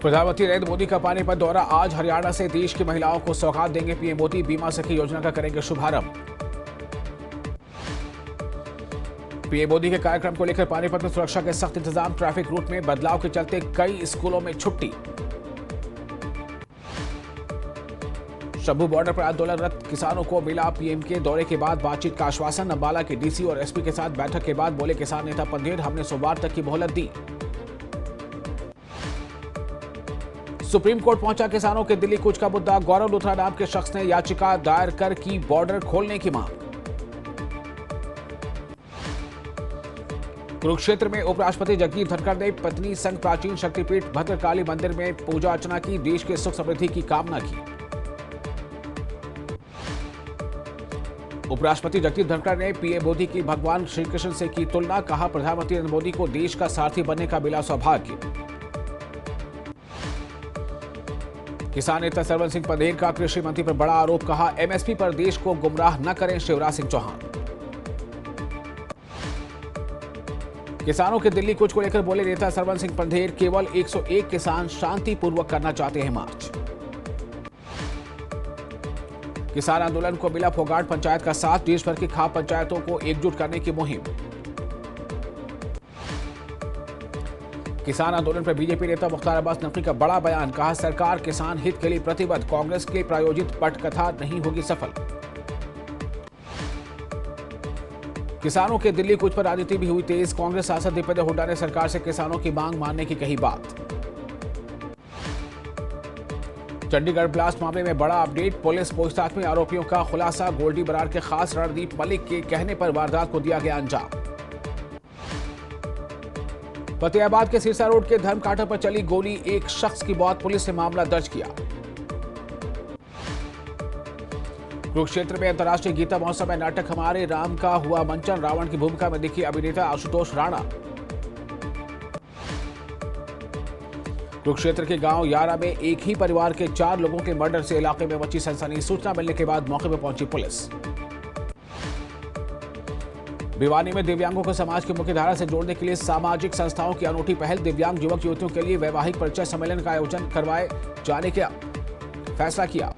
प्रधानमंत्री नरेंद्र मोदी का पानीपत दौरा आज। हरियाणा से देश की महिलाओं को सौगात देंगे पीएम मोदी। बीमा सखी योजना का करेंगे शुभारंभ। पीएम मोदी के कार्यक्रम को लेकर पानीपत में सुरक्षा के सख्त इंतजाम। ट्रैफिक रूट में बदलाव के चलते कई स्कूलों में छुट्टी। शंभू बॉर्डर पर आंदोलनरत किसानों को मिला पीएम के दौरे के बाद बातचीत का आश्वासन। अंबाला के डीसी और एसपी के साथ बैठक के बाद बोले किसान नेता पंधेर, हमने सोमवार तक की मोहलत दी। सुप्रीम कोर्ट पहुंचा किसानों के दिल्ली कूच का मुद्दा। गौरव लुथरा नाम के शख्स ने याचिका दायर कर की बॉर्डर खोलने की मांग। कुरुक्षेत्र में उपराष्ट्रपति जगदीप धनखड़ ने पत्नी संग प्राचीन शक्तिपीठ भद्रकाली मंदिर में पूजा अर्चना की। देश के सुख समृद्धि की कामना की। उपराष्ट्रपति जगदीप धनखड़ ने पीएम मोदी की भगवान श्री कृष्ण से की तुलना। कहा, प्रधानमंत्री नरेंद्र मोदी को देश का सारथी बनने का मिला सौभाग्य। किसान नेता सरवन सिंह पंधेर का कृषि मंत्री पर बड़ा आरोप। कहा, एमएसपी पर देश को गुमराह न करें शिवराज सिंह चौहान। किसानों के दिल्ली कूच को लेकर बोले नेता सरवन सिंह पंधेर, केवल 101 किसान शांतिपूर्वक करना चाहते हैं मार्च। किसान आंदोलन को मिला फोगाट पंचायत का साथ। देश भर की खाप पंचायतों को एकजुट करने की मुहिम। किसान आंदोलन पर बीजेपी नेता मुख्तार अब्बास नकवी का बड़ा बयान। कहा, सरकार किसान हित के लिए प्रतिबद्ध। कांग्रेस के प्रायोजित पटकथा नहीं होगी सफल। किसानों के दिल्ली कूच पर राजनीति भी हुई तेज। कांग्रेस सांसद दीपेंद्र हुड्डा ने सरकार से किसानों की मांग मानने की कही बात। चंडीगढ़ ब्लास्ट मामले में बड़ा अपडेट। पुलिस पूछताछ में आरोपियों का खुलासा। गोल्डी बरार के खास रणदीप मलिक के कहने पर वारदात को दिया गया अंजाम। फतेहाबाद के सिरसा रोड के धर्मकांटा पर चली गोली, एक शख्स की मौत। पुलिस ने मामला दर्ज किया। कुरुक्षेत्र में अंतर्राष्ट्रीय गीता महोत्सव में नाटक हमारे राम का हुआ मंचन। रावण की भूमिका में दिखी अभिनेता आशुतोष राणा। कुरुक्षेत्र के गांव यारा में एक ही परिवार के 4 लोगों के मर्डर से इलाके में मची सनसनी। सूचना मिलने के बाद मौके पर पहुंची पुलिस। भिवानी में दिव्यांगों को समाज की मुख्यधारा से जोड़ने के लिए सामाजिक संस्थाओं की अनूठी पहल। दिव्यांग युवक युवतियों के लिए वैवाहिक परिचय सम्मेलन का आयोजन करवाए जाने का फैसला किया।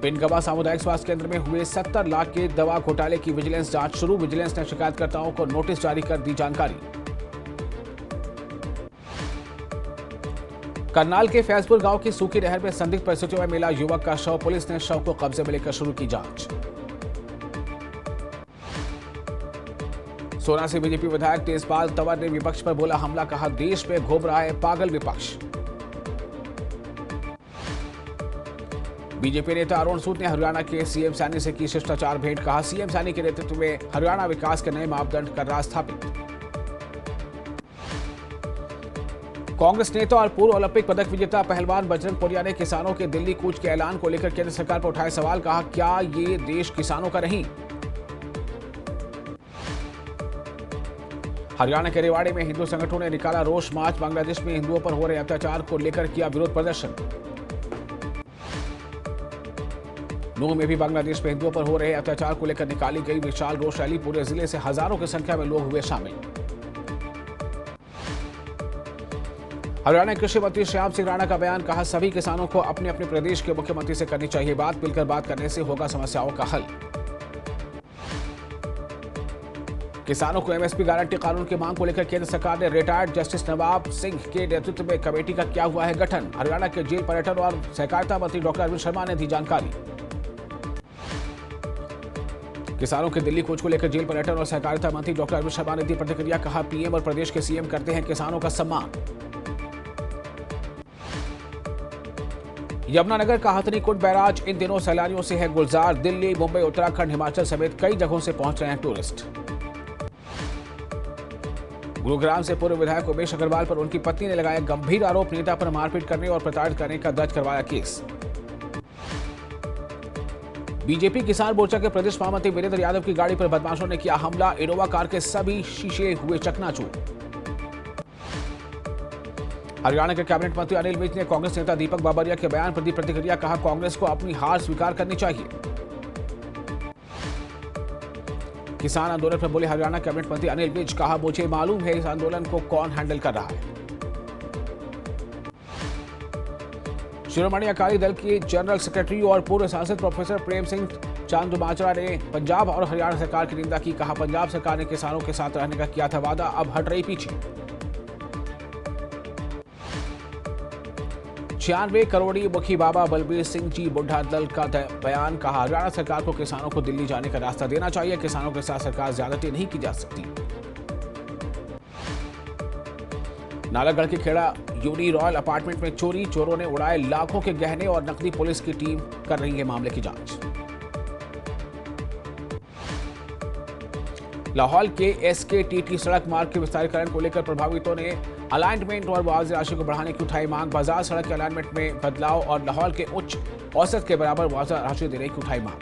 पिनगवा सामुदायिक स्वास्थ्य केंद्र में हुए 70 लाख के दवा घोटाले की विजिलेंस जांच शुरू। विजिलेंस ने शिकायतकर्ताओं को नोटिस जारी कर दी जानकारी। करनाल के फैजपुर गांव की सूखी नहर में संदिग्ध परिस्थितियों में मिला युवक का शव। पुलिस ने शव को कब्जे में लेकर शुरू की जांच। सोना से बीजेपी विधायक तेजपाल तंवर ने विपक्ष पर बोला हमला। कहा, देश में घूम रहा है पागल विपक्ष। बीजेपी नेता अरुण सूद ने हरियाणा के सीएम सैनी से की शिष्टाचार भेंट। कहा, सीएम सैनी के नेतृत्व में हरियाणा विकास के नए मापदंड कर रहा स्थापित। कांग्रेस नेता और पूर्व ओलंपिक पदक विजेता पहलवान बजरंग पुनिया ने किसानों के दिल्ली कूच के ऐलान को लेकर केंद्र सरकार पर उठाए सवाल। कहा, क्या ये देश किसानों का नहीं? हरियाणा के रेवाड़ी में हिंदू संगठनों ने निकाला रोष मार्च। बांग्लादेश में हिंदुओं पर हो रहे अत्याचार को लेकर किया विरोध प्रदर्शन। नूंह में भी बांग्लादेश में हिंदुओं पर हो रहे अत्याचार को लेकर निकाली गई विशाल रोष रैली। पूरे जिले से हजारों की संख्या में लोग हुए शामिल। हरियाणा के कृषि मंत्री श्याम सिंह राणा का बयान। कहा, सभी किसानों को अपने अपने प्रदेश के मुख्यमंत्री से करनी चाहिए बात। मिलकर बात करने से होगा समस्याओं का हल। किसानों को एमएसपी गारंटी कानून की मांग को लेकर केंद्र सरकार ने रिटायर्ड जस्टिस नवाब सिंह के नेतृत्व में कमेटी का किया हुआ है गठन। हरियाणा के जेल पर्यटन और सहकारिता मंत्री डॉक्टर अरविंद शर्मा ने दी जानकारी। किसानों के दिल्ली कूच को लेकर जेल पर्यटन और सहकारिता मंत्री डॉक्टर अरविंद शर्मा ने दी प्रतिक्रिया। कहा, पीएम और प्रदेश के सीएम करते हैं किसानों का सम्मान। यमुनानगर का हथनीकुंड बैराज इन दिनों सैलानियों से है गुलजार। दिल्ली, मुंबई, उत्तराखंड, हिमाचल समेत कई जगहों से पहुंच रहे हैं टूरिस्ट। गुरुग्राम से पूर्व विधायक उमेश अग्रवाल पर उनकी पत्नी ने लगाया गंभीर आरोप। नेता पर मारपीट करने और प्रताड़ित करने का दर्ज करवाया केस। बीजेपी किसान मोर्चा के प्रदेश महामंत्री वीरेंद्र यादव की गाड़ी पर बदमाशों ने किया हमला। इनोवा कार के सभी शीशे हुए चकनाचूर। हरियाणा के कैबिनेट मंत्री अनिल विज ने कांग्रेस नेता दीपक बाबरिया के बयान पर दी प्रतिक्रिया। कहा, कांग्रेस को अपनी हार स्वीकार करनी चाहिए। किसान आंदोलन पर बोले हरियाणा कैबिनेट मंत्री अनिल विज, कहा मुझे मालूम है इस आंदोलन को कौन हैंडल कर रहा है। शिरोमणि अकाली दल के जनरल सेक्रेटरी और पूर्व सांसद प्रोफेसर प्रेम सिंह चांदुमाजरा ने पंजाब और हरियाणा सरकार की निंदा की। कहा पंजाब सरकार ने किसानों के साथ रहने का किया था वादा, अब हट रही पीछे। 96 करोड़ी मुखी बाबा बलबीर सिंह जी बुढ़ा दल का बयान। कहा हरियाणा सरकार को किसानों को दिल्ली जाने का रास्ता देना चाहिए, किसानों के साथ सरकार ज्यादती नहीं की जा सकती। नालागढ़ के खेड़ा यूनी रॉयल अपार्टमेंट में चोरी, चोरों ने उड़ाए लाखों के गहने और नकदी। पुलिस की टीम कर रही है मामले की जांच। लाहौल के SKTT सड़क मार्ग के विस्तारीकरण को लेकर प्रभावितों ने अलाइनमेंट और मुआवजे राशि को बढ़ाने की उठाई मांग। बाजार सड़क के अलाइनमेंट में बदलाव और लाहौल के उच्च औसत के बराबर मुआवजा राशि देने की उठाई मांग।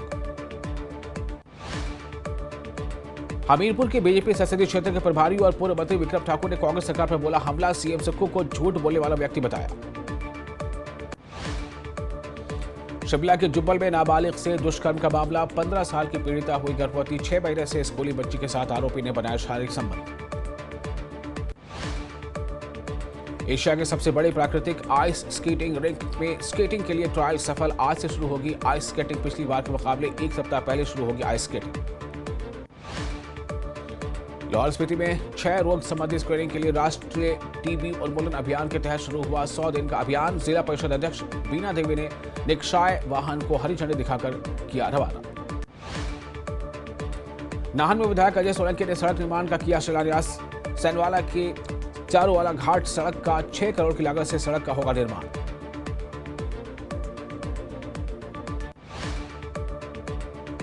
हमीरपुर के बीजेपी संसदीय क्षेत्र के प्रभारी और पूर्व मंत्री विक्रम ठाकुर ने कांग्रेस सरकार पर बोला हमला। सीएम सुक्खू को झूठ बोलने वाला व्यक्ति बताया। शिमला के जुब्बल में नाबालिग से दुष्कर्म का मामला। 15 साल की पीड़िता हुई गर्भवती। 6 महीने से स्कूली बच्ची के साथ आरोपी ने बनाया शारीरिक संबंध। एशिया के सबसे बड़े प्राकृतिक आइस स्केटिंग रिंक में स्केटिंग के लिए ट्रायल सफल। आज से शुरू होगी आइस स्केटिंग। पिछली बार के मुकाबले एक सप्ताह पहले शुरू होगी आइस स्केटिंग। लाहौल स्पीति में 6 रोग संबंधी स्क्रीनिंग के लिए राष्ट्रीय टीबी उन्मूलन अभियान के तहत शुरू हुआ 100 दिन का अभियान। जिला परिषद अध्यक्ष बीना देवी ने निक्षाय वाहन को हरी झंडी दिखाकर किया रवाना। नाहन में विधायक अजय सोलंकी ने सड़क निर्माण का किया शिलान्यास। सैनवाला के चारोवाला घाट सड़क का 6 करोड़ की लागत से सड़क का होगा निर्माण।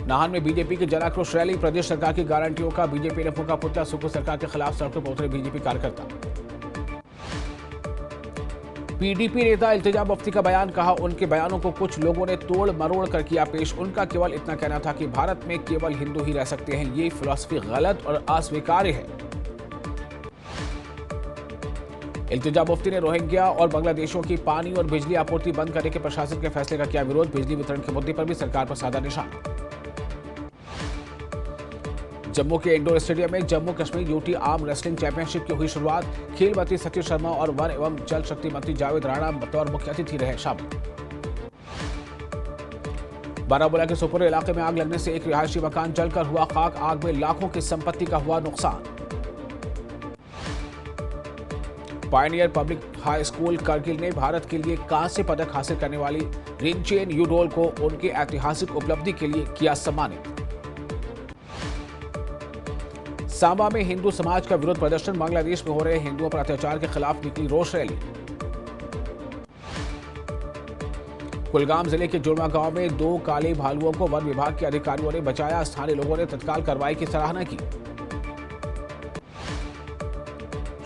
नाहन में बीजेपी की जन आक्रोश रैली। प्रदेश सरकार की गारंटियों का बीजेपी ने फूंका पुतला। सुक्खू सरकार के खिलाफ सड़कों पर उतरे बीजेपी कार्यकर्ता। पीडीपी नेता इल्तिजा मुफ्ती का बयान। कहा उनके बयानों को कुछ लोगों ने तोड़ मरोड़ कर किया पेश। उनका केवल इतना कहना था कि भारत में केवल हिंदू ही रह सकते हैं। ये फिलॉसफी गलत और अस्वीकार्य है। इल्तिजा मुफ्ती ने रोहिंग्या और बांग्लादेशियों की पानी और बिजली आपूर्ति बंद करने के प्रशासन के फैसले का किया विरोध। बिजली वितरण के मुद्दे पर भी सरकार पर साधा निशान। जम्मू के इंडोर स्टेडियम में Jammu Kashmir UT arm wrestling championship की हुई शुरुआत। खेल मंत्री सतीश शर्मा और वन एवं जल शक्ति मंत्री जावेद राणा बतौर मुख्य अतिथि रहे शामिल। बारामूला के सोपोरे इलाके में आग लगने से एक रिहायशी मकान जलकर हुआ खाक। आग में लाखों की संपत्ति का हुआ नुकसान। Pioneer public high school Kargil ने भारत के लिए कांस्य पदक हासिल करने वाली रिनचेन यूडोल को उनकी ऐतिहासिक उपलब्धि के लिए किया सम्मानित। सांबा में हिंदू समाज का विरोध प्रदर्शन। बांग्लादेश में हो रहे हिंदुओं पर अत्याचार के खिलाफ निकली रोष रैली। कुलगाम जिले के जुड़वा गांव में 2 काले भालुओं को वन विभाग के अधिकारियों ने बचाया। स्थानीय लोगों ने तत्काल कार्रवाई की सराहना की।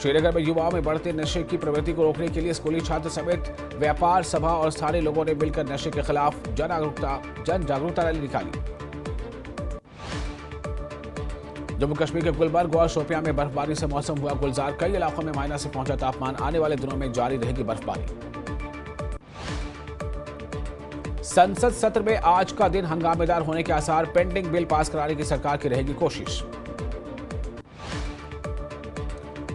श्रीनगर में युवाओं में बढ़ते नशे की प्रवृत्ति को रोकने के लिए स्कूली छात्र समेत व्यापार सभा और स्थानीय लोगों ने मिलकर नशे के खिलाफ जन जागरूकता रैली निकाली। जम्मू कश्मीर के गुलबर्ग और शोपियां में बर्फबारी से मौसम हुआ गुलजार। कई इलाकों में माइनस से पहुंचा तापमान। आने वाले दिनों में जारी रहेगी बर्फबारी। संसद सत्र में आज का दिन हंगामेदार होने के आसार। पेंडिंग बिल पास कराने की सरकार की रहेगी कोशिश।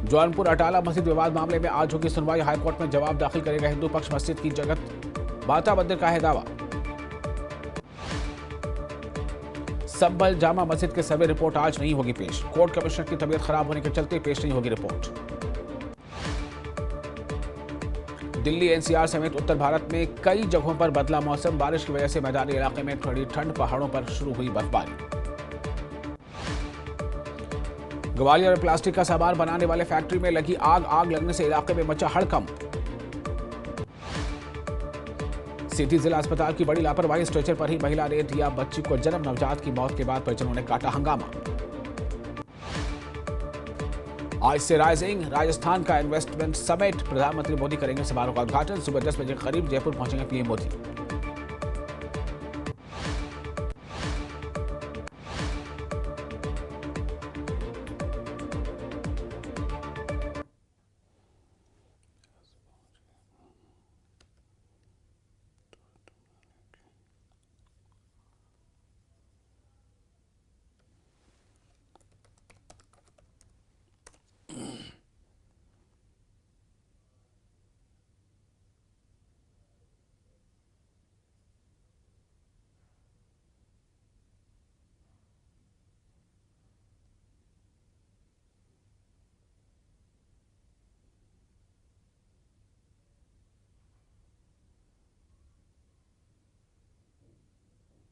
जौनपुर अटाला मस्जिद विवाद मामले में आज होगी सुनवाई। हाईकोर्ट में जवाब दाखिल करेगा हिंदू पक्ष। मस्जिद की जगत माता मंदिर का है दावा। संभल जामा मस्जिद के सर्वे रिपोर्ट आज नहीं होगी पेश। कोर्ट कमिश्नर की तबीयत खराब होने के चलते पेश नहीं होगी रिपोर्ट। दिल्ली एनसीआर समेत उत्तर भारत में कई जगहों पर बदला मौसम। बारिश की वजह से मैदानी इलाके में थोड़ी ठंड। पहाड़ों पर शुरू हुई बर्फबारी। ग्वालियर में प्लास्टिक का सामान बनाने वाले फैक्ट्री में लगी आग। आग लगने से इलाके में मचा हड़कंप। सिटी जिला अस्पताल की बड़ी लापरवाही। स्ट्रेचर पर ही महिला ने दिया बच्ची को जन्म। नवजात की मौत के बाद परिजनों ने काटा हंगामा। आज से राइजिंग राजस्थान का इन्वेस्टमेंट समिट। प्रधानमंत्री मोदी करेंगे समारोह का उद्घाटन। सुबह 10 बजे के करीब जयपुर पहुंचेंगे पीएम मोदी।